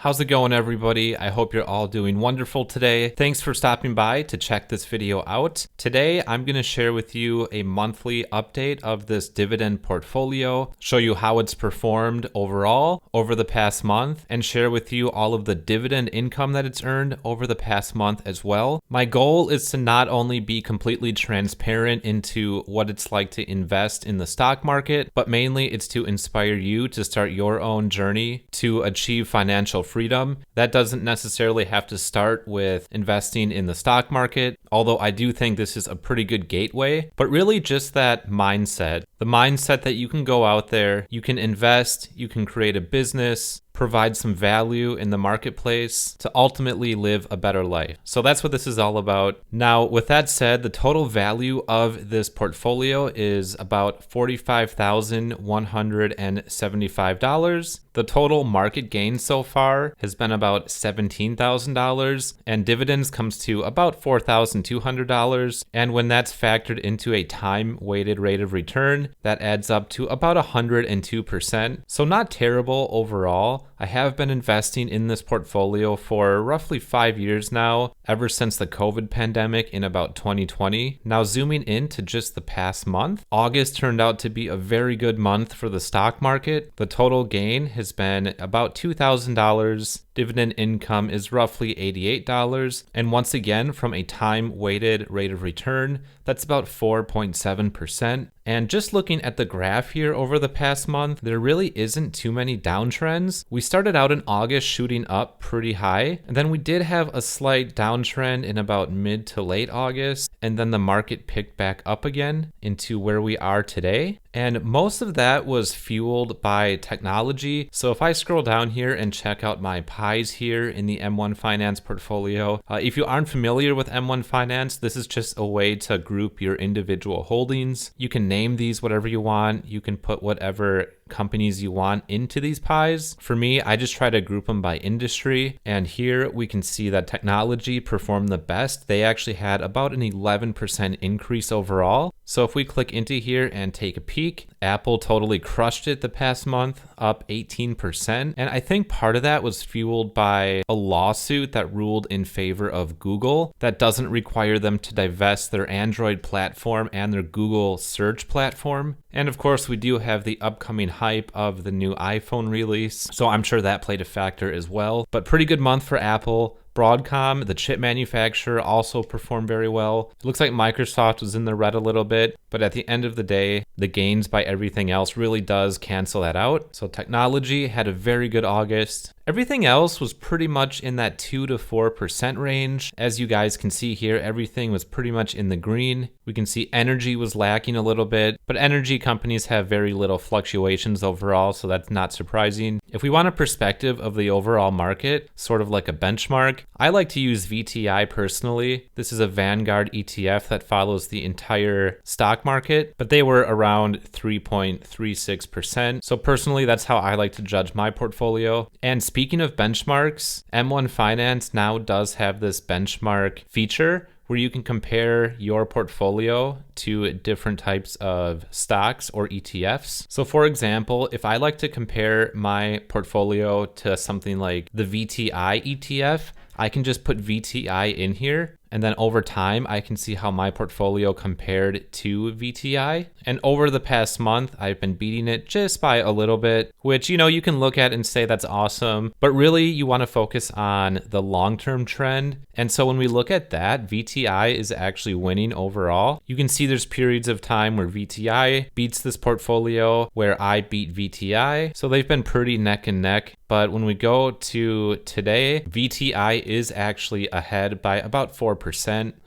How's it going, everybody? I hope you're all doing wonderful today. Thanks for stopping by to check this video out. Today, I'm going to share with you a monthly update of this dividend portfolio, show you how it's performed overall over the past month, and share with you all of the dividend income that it's earned over the past month as well. My goal is to not only be completely transparent into what it's like to invest in the stock market, but mainly it's to inspire you to start your own journey to achieve financial freedom. That doesn't necessarily have to start with investing in the stock market, although I do think this is a pretty good gateway, but really just that mindset. The mindset that you can go out there, you can invest, you can create a business, provide some value in the marketplace to ultimately live a better life. So that's what this is all about. Now, with that said, the total value of this portfolio is about $45,175. The total market gain so far has been about $17,000, and dividends comes to about $4,200. And when that's factored into a time-weighted rate of return, that adds up to about 102%. So not terrible overall. I have been investing in this portfolio for roughly 5 years now, ever since the COVID pandemic in about 2020. Now, zooming into just the past month, August turned out to be a very good month for the stock market. The total gain has been about $2,000. Dividend income is roughly $88. And once again, from a time-weighted rate of return, that's about 4.7%. And just looking at the graph here over the past month, there really isn't too many downtrends. We started out in August shooting up pretty high, and then we did have a slight downtrend in about mid to late August, and then the market picked back up again into where we are today. And most of that was fueled by technology. So if I scroll down here and check out my pies here in the M1 Finance portfolio, if you aren't familiar with M1 Finance, this is just a way to group your individual holdings. You can name these whatever you want. You can put whatever companies you want into these pies. For me, I just try to group them by industry. And here we can see that technology performed the best. They actually had about an 11% increase overall. So if we click into here and take a peek, Apple totally crushed it the past month, up 18%. And I think part of that was fueled by a lawsuit that ruled in favor of Google that doesn't require them to divest their Android platform and their Google search platform. And of course, we do have the upcoming hype of the new iPhone release, so I'm sure that played a factor as well. But pretty good month for Apple. Broadcom, the chip manufacturer, also performed very well. It looks like Microsoft was in the red a little bit, but at the end of the day, the gains by everything else really does cancel that out. So technology had a very good August. Everything else was pretty much in that 2 to 4% range. As you guys can see here, everything was pretty much in the green. We can see energy was lacking a little bit, but energy companies have very little fluctuations overall, so that's not surprising. If we want a perspective of the overall market, sort of like a benchmark, I like to use VTI personally. This is a Vanguard ETF that follows the entire stock market, but they were around 3.36%. So personally, that's how I like to judge my portfolio. And speaking of benchmarks, M1 Finance now does have this benchmark feature where you can compare your portfolio to different types of stocks or ETFs. So for example, if I like to compare my portfolio to something like the VTI ETF, I can just put VTI in here, and then over time, I can see how my portfolio compared to VTI. And over the past month, I've been beating it just by a little bit, which, you can look at and say that's awesome. But really, you want to focus on the long-term trend. And so when we look at that, VTI is actually winning overall. You can see there's periods of time where VTI beats this portfolio, where I beat VTI. So they've been pretty neck and neck. But when we go to today, VTI is actually ahead by about 4%.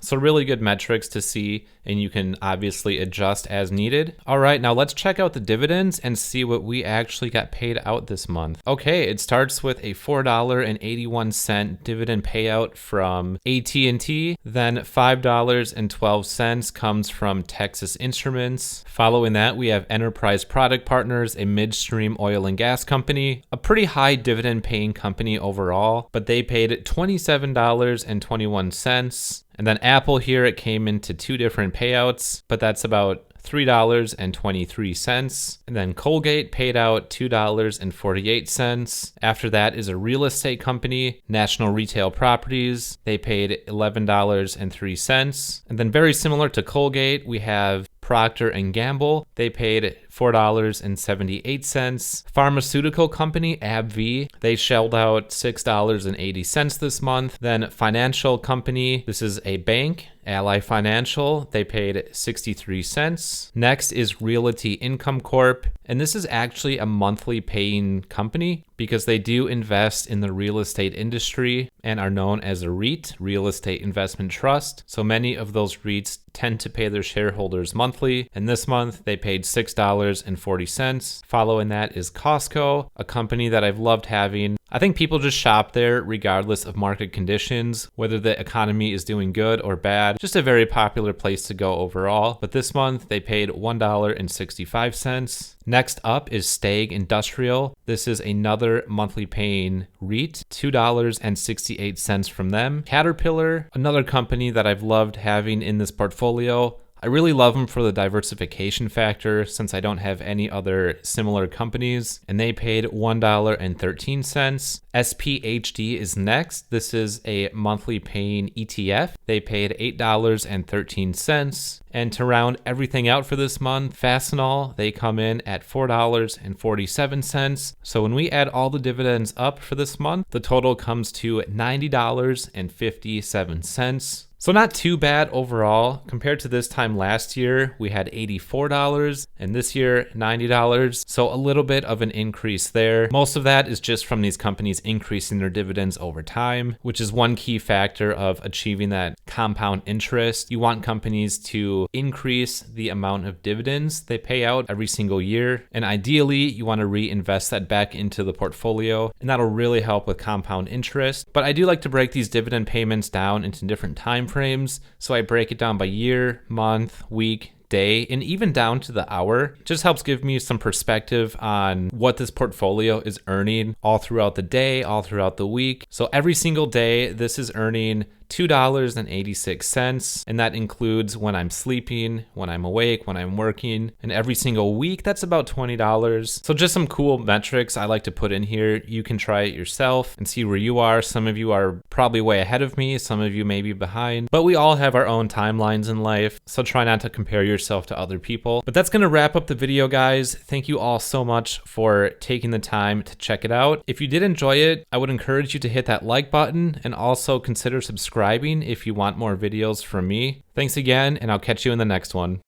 So really good metrics to see, and you can obviously adjust as needed. All right, now let's check out the dividends and see what we actually got paid out this month. Okay, it starts with a $4.81 dividend payout from AT&T, then $5.12 comes from Texas Instruments. Following that, we have Enterprise Product Partners, a midstream oil and gas company, a pretty high dividend paying company overall, but they paid $27.21. And then Apple here, it came into two different payouts, but that's about $3.23. And then Colgate paid out $2.48. After that is a real estate company, National Retail Properties. They paid $11.03. And then very similar to Colgate, we have Procter & Gamble. They paid $4.78. Pharmaceutical company AbbVie, they shelled out $6.80 this month. Then financial company, this is a bank, Ally Financial, they paid 63 cents. Next is Realty Income Corp, and this is actually a monthly paying company because they do invest in the real estate industry and are known as a REIT, Real Estate Investment Trust. So many of those REITs tend to pay their shareholders monthly, and this month they paid $6.40. Following that is Costco, a company that I've loved having. I think people just shop there regardless of market conditions, whether the economy is doing good or bad. Just a very popular place to go overall. But this month they paid $1.65. Next up is Stag Industrial. This is another monthly paying REIT, $2.68 from them. Caterpillar, another company that I've loved having in this portfolio. I really love them for the diversification factor since I don't have any other similar companies, and they paid $1.13. SPHD is next. This is a monthly paying ETF. They paid $8.13. And to round everything out for this month, Fastenal, they come in at $4.47. So when we add all the dividends up for this month, the total comes to $90.57. So not too bad overall. Compared to this time last year, we had $84, and this year, $90. So a little bit of an increase there. Most of that is just from these companies increasing their dividends over time, which is one key factor of achieving that compound interest. You want companies to increase the amount of dividends they pay out every single year. And ideally, you want to reinvest that back into the portfolio, and that'll really help with compound interest. But I do like to break these dividend payments down into different time frames. So I break it down by year, month, week, day, and even down to the hour. It just helps give me some perspective on what this portfolio is earning all throughout the day, all throughout the week. So every single day, this is earning $2.86, and that includes when I'm sleeping, when I'm awake, when I'm working, and every single week that's about $20. So just some cool metrics I like to put in here. You can try it yourself and see where you are. Some of you are probably way ahead of me, some of you may be behind, but we all have our own timelines in life, so try not to compare yourself to other people. But that's gonna wrap up the video, guys. Thank you all so much for taking the time to check it out. If you did enjoy it, I would encourage you to hit that like button and also consider subscribing if you want more videos from me. Thanks again, and I'll catch you in the next one.